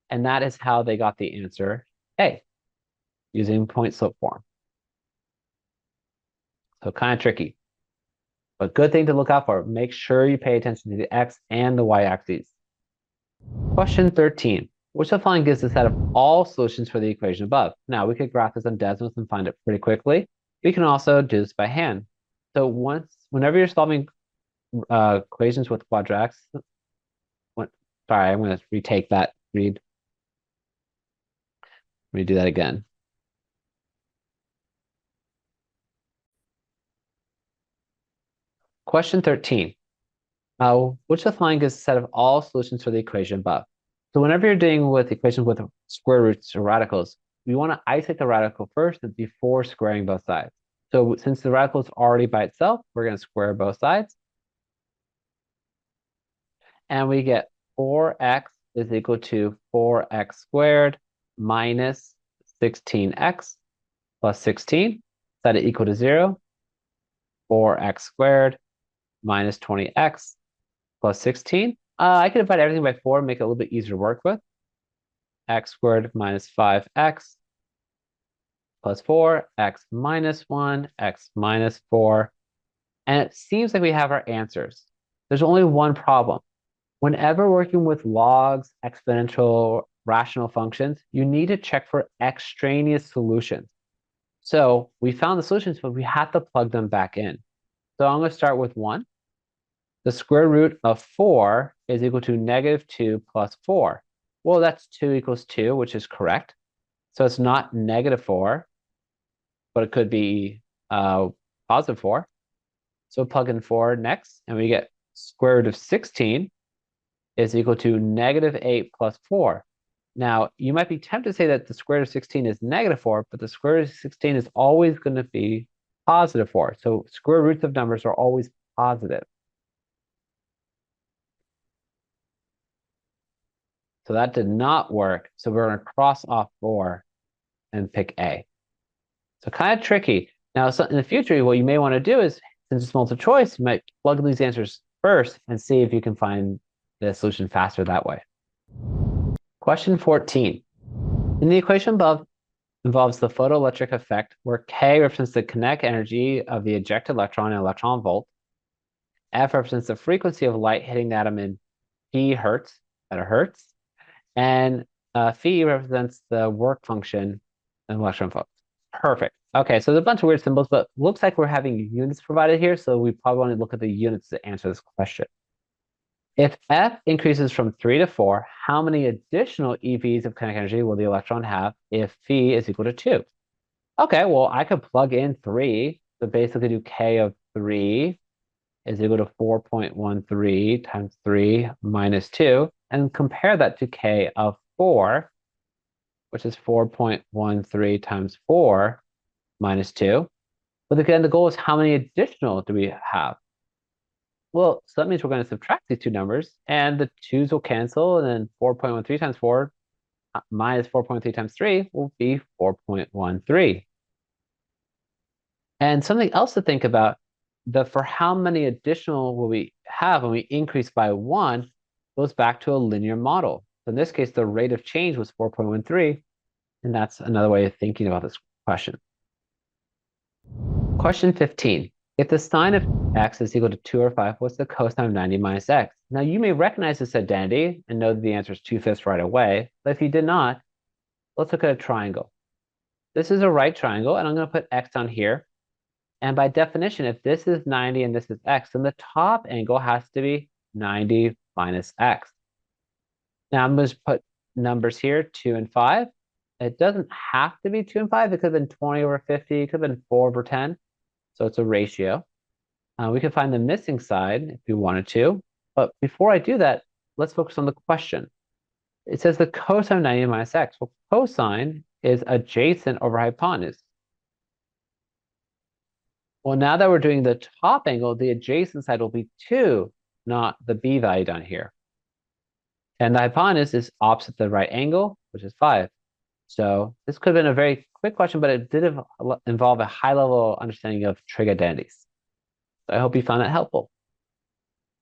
and that is how they got the answer A, using point slope form. So kind of tricky, but good thing to look out for. Make sure you pay attention to the x and the y axes. Question 13. Which of the following gives a set of all solutions for the equation above? Now, we could graph this on Desmos and find it pretty quickly. We can also do this by hand. So whenever you're solving equations with quadratics, sorry, I'm going to retake that read. Redo that again. Question 13. Which of the following gives a set of all solutions for the equation above? So whenever you're dealing with equations with square roots or radicals, we want to isolate the radical first before squaring both sides. So since the radical is already by itself, we're going to square both sides. and we get 4x is equal to 4x squared minus 16x plus 16. Set it equal to 0. 4x squared minus 20x plus 16. I can divide everything by 4 and make it a little bit easier to work with. X squared minus 5x plus 4, x minus 1, x minus 4. And it seems like we have our answers. There's only one problem. Whenever working with logs, exponential, rational functions, you need to check for extraneous solutions. So we found the solutions, but we have to plug them back in. So I'm going to start with 1. The square root of 4 is equal to negative 2 plus 4. Well, that's 2 equals 2, which is correct. So it's not negative 4, but it could be positive 4. So plug in 4 next, and we get square root of 16 is equal to negative 8 plus 4. Now, you might be tempted to say that the square root of 16 is negative 4, but the square root of 16 is always going to be positive 4. So square roots of numbers are always positive. So that did not work. So we're going to cross off 4 and pick A. So kind of tricky. Now, so in the future, what you may want to do is, since it's multiple choice, you might plug in these answers first and see if you can find the solution faster that way. Question 14. In the equation above involves the photoelectric effect, where K represents the kinetic energy of the ejected electron in electron volt. F represents the frequency of light hitting the atom in P hertz, at a hertz. And phi represents the work function in electron volts. Perfect. Okay, so there's a bunch of weird symbols, but looks like we're having units provided here, so we probably want to look at the units to answer this question. If F increases from 3 to 4, how many additional EVs of kinetic energy will the electron have if phi is equal to 2? Okay, well, I could plug in 3, so basically do K of 3 is equal to 4.13 times 3 minus 2, and compare that to K of 4, which is 4.13 times 4 minus 2. But again, the goal is how many additional do we have? Well, so that means we're going to subtract these two numbers, and the 2's will cancel, and then 4.13 times 4 minus 4.3 times 3 will be 4.13. And something else to think about, for how many additional will we have when we increase by 1 goes back to a linear model. So in this case, the rate of change was 4.13, and that's another way of thinking about this question. Question 15. If the sine of x is equal to 2 or 5, what's the cosine of 90 minus x? Now, you may recognize this identity and know that the answer is 2/5 right away, but if you did not, let's look at a triangle. This is a right triangle, and I'm going to put x down here. And by definition, if this is 90 and this is x, then the top angle has to be 90 minus x. Now I'm going to put numbers here, 2 and 5. It doesn't have to be 2 and 5. It could have been 20 over 50. It could have been 4 over 10. So it's a ratio. We could find the missing side if we wanted to. But before I do that, let's focus on the question. It says the cosine of 90 minus x. Well, cosine is adjacent over hypotenuse. Well, now that we're doing the top angle, the adjacent side will be 2, not the b value down here. And the hypotenuse is opposite the right angle, which is 5. So this could have been a very quick question, but it did involve a high-level understanding of trig identities. So I hope you found that helpful.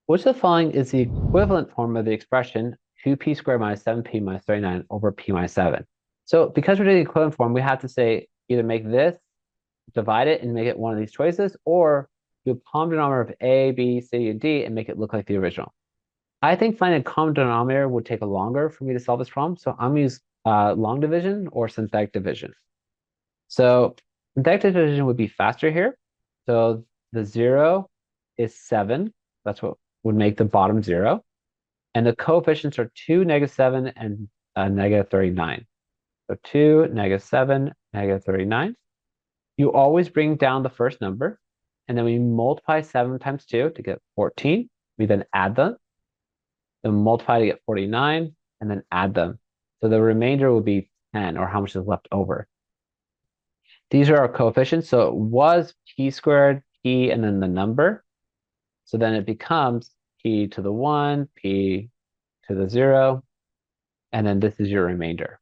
Which of the following is the equivalent form of the expression 2p squared minus 7p minus 39 over p minus 7? So because we're doing the equivalent form, we have to say either make this, divide it and make it one of these choices, or do a common denominator of a, b, c, and d and make it look like the original. I think finding a common denominator would take longer for me to solve this problem, so I'm going to use long division or synthetic division. So synthetic division would be faster here. So the 0 is 7. That's what would make the bottom 0. And the coefficients are 2, -7, and -39. So 2, -7, -39. You always bring down the first number, and then we multiply 7 times 2 to get 14. We then add them. Then multiply to get 49, and then add them. So the remainder will be 10, or how much is left over. These are our coefficients. So it was p squared, p, and then the number. So then it becomes p to the 1, p to the 0, and then this is your remainder.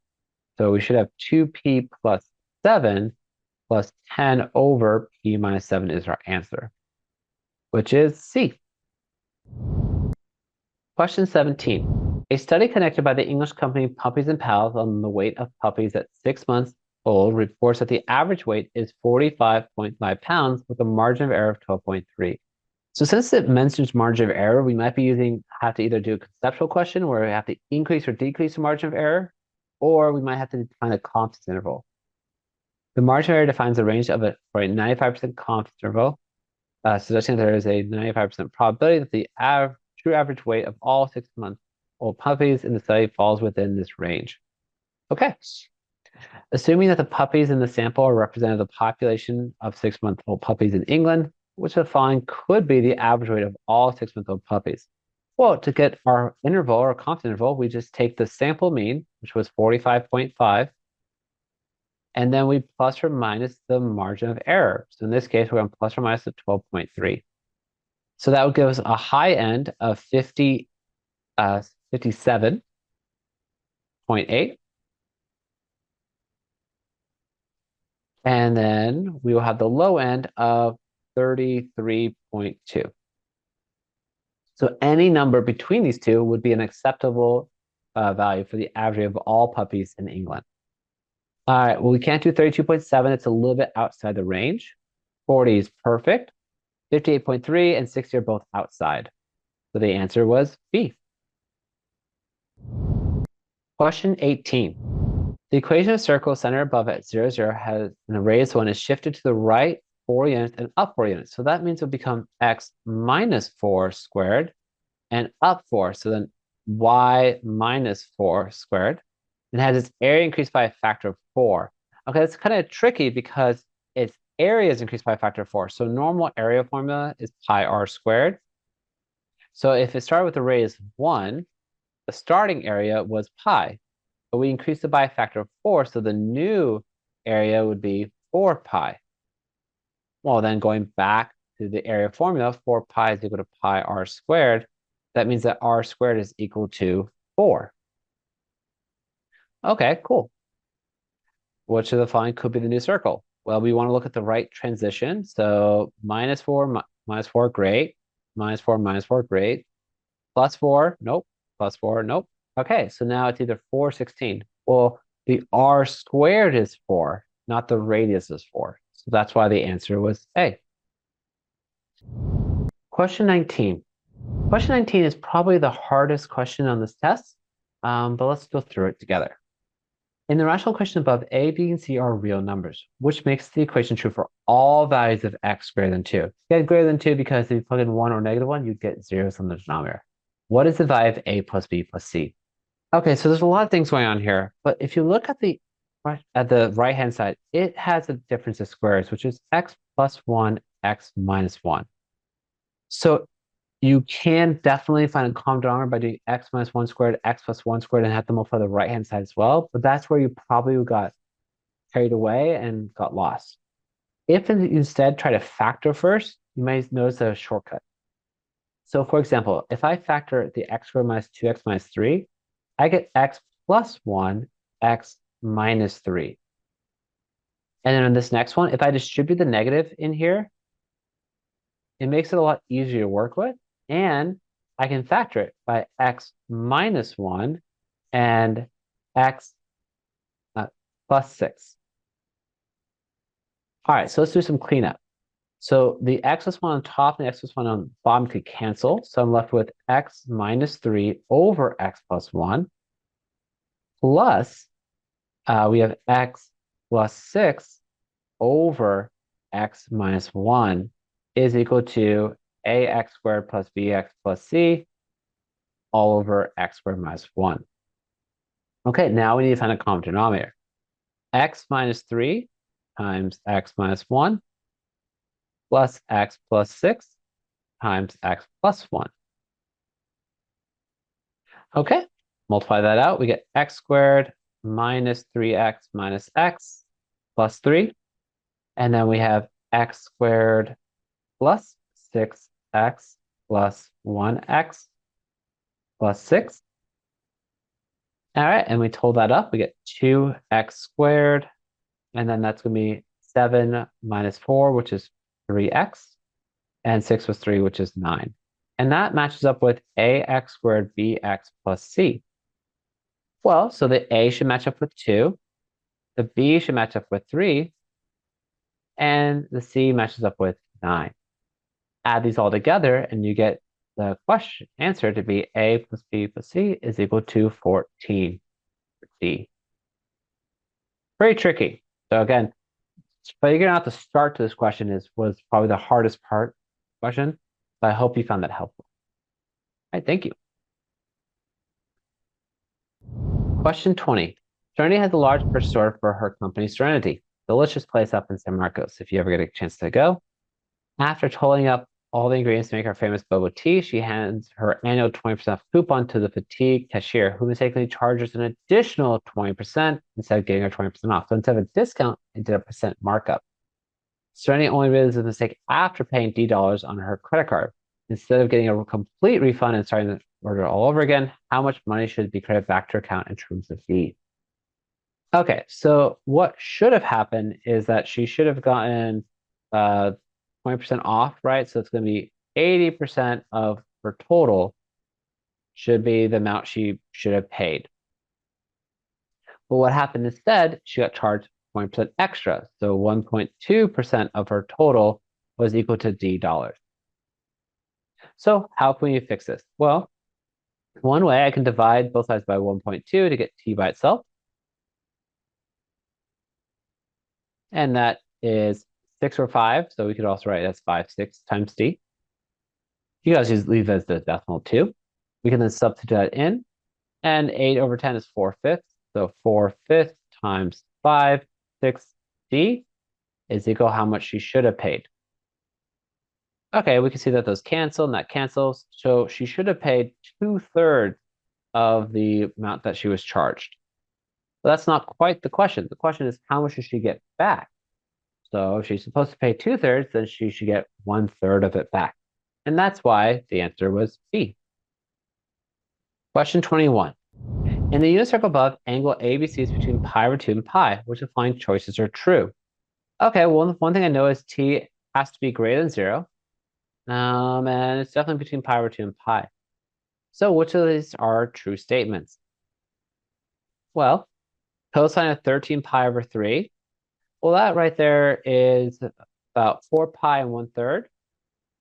So we should have 2p plus 7 plus 10 over p minus 7 is our answer, which is C. Question 17. A study conducted by the English company Puppies and Pals on the weight of puppies at 6 months old reports that the average weight is 45.5 pounds with a margin of error of 12.3. So since it mentions margin of error, we might have to either do a conceptual question where we have to increase or decrease the margin of error, or we might have to define a confidence interval. The margin of error defines a range of for a 95% confidence interval, suggesting that there is a 95% probability that the true average weight of all 6-month-old puppies in the study falls within this range. Okay. Assuming that the puppies in the sample are representative of the population of 6-month-old puppies in England, which the following could be the average weight of all 6-month-old puppies. Well, to get our interval or confidence interval, we just take the sample mean, which was 45.5, and then we plus or minus the margin of error. So in this case, we're going plus or minus 12.3. So that would give us a high end of 57.8. And then we will have the low end of 33.2. So any number between these two would be an acceptable value for the average of all puppies in England. All right, well, we can't do 32.7. It's a little bit outside the range. 40 is perfect. 58.3 and 60 are both outside. So the answer was B. Question 18. The equation of a circle centered above at 0, 0 has an radius 1 is shifted to the right 4 units and up 4 units. So that means it'll become x minus 4 squared and up 4. So then y minus 4 squared. It has its area increased by a factor of 4. Okay, that's kind of tricky because its area is increased by a factor of 4. So normal area formula is pi r squared. So if it started with a radius 1, the starting area was pi. But we increased it by a factor of 4, so the new area would be 4 pi. Well, then going back to the area formula, 4 pi is equal to pi r squared. That means that r squared is equal to 4. Okay, cool. Which of the following could be the new circle? Well, we want to look at the right transition. So minus 4, great. Minus 4, great. Plus 4, nope. Plus 4, nope. Okay, so now it's either 4 or 16. Well, the r squared is 4, not the radius is 4. So that's why the answer was A. Question 19. Question 19 is probably the hardest question on this test, but let's go through it together. In the rational equation above, A, B, and C are real numbers, which makes the equation true for all values of x greater than 2. You get greater than 2 because if you plug in 1 or negative 1, you get zeros on the denominator. What is the value of A plus B plus C? Okay, so there's a lot of things going on here, but if you look at the right-hand side, it has a difference of squares, which is x plus 1, x minus 1. So you can definitely find a common denominator by doing x minus 1 squared, x plus 1 squared, and have to multiply the right-hand side as well, but that's where you probably got carried away and got lost. If you instead try to factor first, you might notice a shortcut. So for example, if I factor the x squared minus 2x minus 3, I get x plus 1, x minus 3. And then on this next one, if I distribute the negative in here, it makes it a lot easier to work with. And I can factor it by x minus 1 and x plus 6. All right, so let's do some cleanup. So the x plus 1 on top and the x plus 1 on the bottom could cancel. So I'm left with x minus 3 over x plus 1 plus we have x plus 6 over x minus 1 is equal to ax squared plus bx plus c all over x squared minus 1. Okay, now we need to find a common denominator. X minus 3 times x minus 1 plus x plus 6 times x plus 1. Okay, multiply that out. We get x squared minus 3x minus x plus 3. And then we have x squared plus 6x plus 1x plus 6. All right, and we total that up. We get 2x squared, and then that's going to be 7 minus 4, which is 3x, and 6 was 3, which is 9. And that matches up with ax squared bx plus c. Well, so the a should match up with 2, the b should match up with 3, and the c matches up with 9. Add these all together, and you get the question answer to be a plus b plus c is equal to 14 for D. Very tricky. So again, figuring out the start to this question was probably the hardest part of the question. But I hope you found that helpful. All right, thank you. Question 20. Serenity has a large purchase order for her company, Serenity, delicious place up in San Marcos, if you ever get a chance to go. After totaling up all the ingredients to make her famous boba tea, she hands her annual 20% coupon to the Fatigue cashier, who mistakenly charges an additional 20% instead of getting her 20% off. So instead of a discount, it did a percent markup. Serenity only realizes the mistake after paying D dollars on her credit card. Instead of getting a complete refund and starting the order all over again, how much money should be credited back to her account in terms of fee? Okay, so what should have happened is that she should have gotten 20% off, right? So it's going to be 80% of her total should be the amount she should have paid. But what happened instead, she got charged 20% extra. So 1.2% of her total was equal to D dollars. So how can we fix this? Well, one way I can divide both sides by 1.2 to get T by itself. And that is 6 or 5. So we could also write it as 5, 6 times D. You guys just leave it as the decimal 2. We can then substitute that in. And 8 over 10 is 4/5. So 4/5 times 5, 6D is equal how much she should have paid. Okay, we can see that those cancel and that cancels. So she should have paid 2/3 of the amount that she was charged. But that's not quite the question. The question is, how much should she get back? So if she's supposed to pay 2/3, then she should get 1/3 of it back. And that's why the answer was B. Question 21. In the unit circle above, angle ABC is between pi/2 and pi, which the following choices are true. Okay, well, one thing I know is T has to be greater than 0. And it's definitely between pi/2 and pi. So which of these are true statements? Well, cosine of 13 pi over 3. Well, that right there is about 4 pi and 1/3.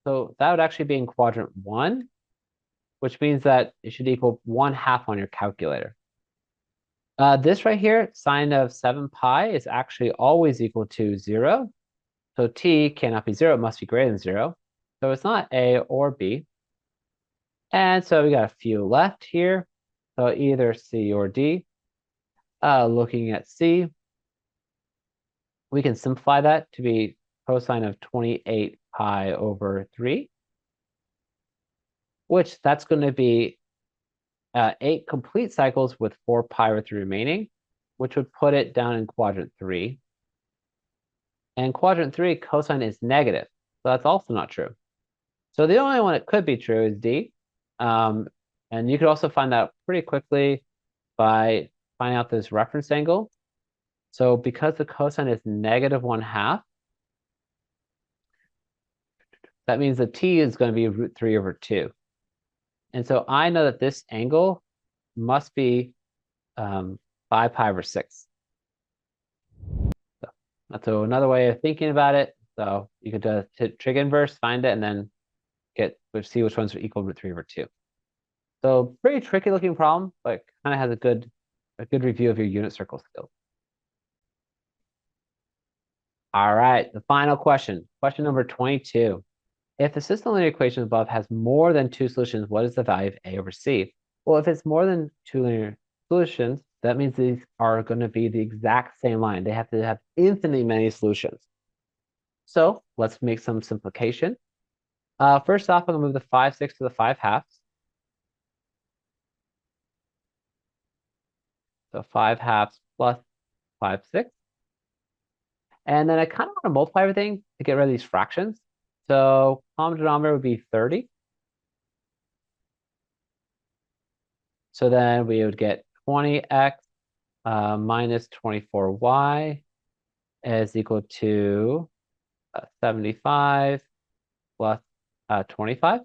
So that would actually be in quadrant 1, which means that it should equal 1/2 on your calculator. This right here, sine of 7 pi is actually always equal to 0. So T cannot be 0, it must be greater than 0. So it's not A or B. And so we got a few left here. So either C or D. Looking at C, we can simplify that to be cosine of 28 pi over 3, which that's going to be 8 complete cycles with 4 pi over 3 remaining, which would put it down in quadrant 3. And quadrant 3, cosine is negative, so that's also not true. So the only one that could be true is D. And you could also find out pretty quickly by finding out this reference angle. So because the cosine is negative 1/2, that means the T is going to be √3 over 2. And so I know that this angle must be 5 pi over 6. So that's another way of thinking about it. So you could just hit trig inverse, find it, and then see which ones are equal to √3 over 2. So pretty tricky looking problem, but kind of has a good review of your unit circle skills. All right, the final question. Question number 22. If the system linear equation above has more than 2 solutions, what is the value of A over C? Well, if it's more than 2 linear solutions, that means these are going to be the exact same line. They have to have infinitely many solutions. So let's make some simplification. First off, I'm going to move the 5/6 to the 5/2. So 5/2 plus 5/6. And then I kind of want to multiply everything to get rid of these fractions. So common denominator would be 30. So then we would get 20x minus 24y is equal to 75 plus 25.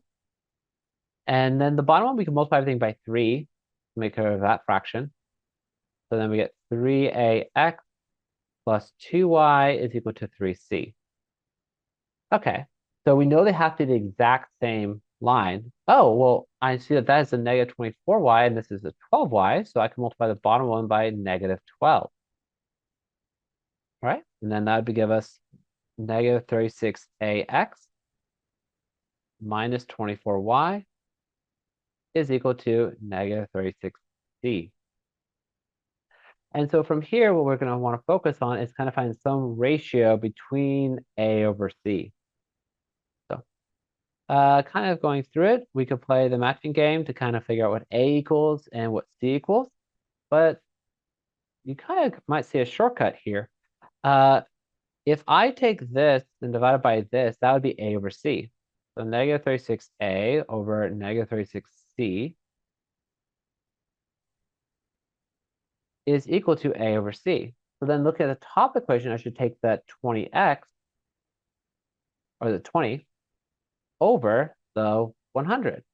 And then the bottom one, we can multiply everything by 3 to make care of that fraction. So then we get 3ax plus 2y is equal to 3c. Okay, so we know they have to be the exact same line. Oh, well, I see that is a negative 24y and this is a 12y, so I can multiply the bottom one by negative 12. All right, and then that would give us negative 36ax minus 24y is equal to negative 36c. And so from here, what we're going to want to focus on is kind of find some ratio between a over c. So kind of going through it, we could play the matching game to kind of figure out what a equals and what c equals. But you kind of might see a shortcut here. If I take this and divide it by this, that would be a over c. So negative 36a over negative 36c is equal to a over c. So then look at the top equation, I should take that 20x, or the 20, over the 100.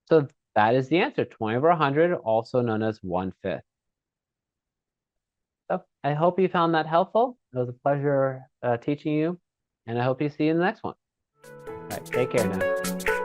So that is the answer, 20 over 100, also known as 1/5. So I hope you found that helpful. It was a pleasure teaching you, and I hope you see you in the next one. All right, take care now.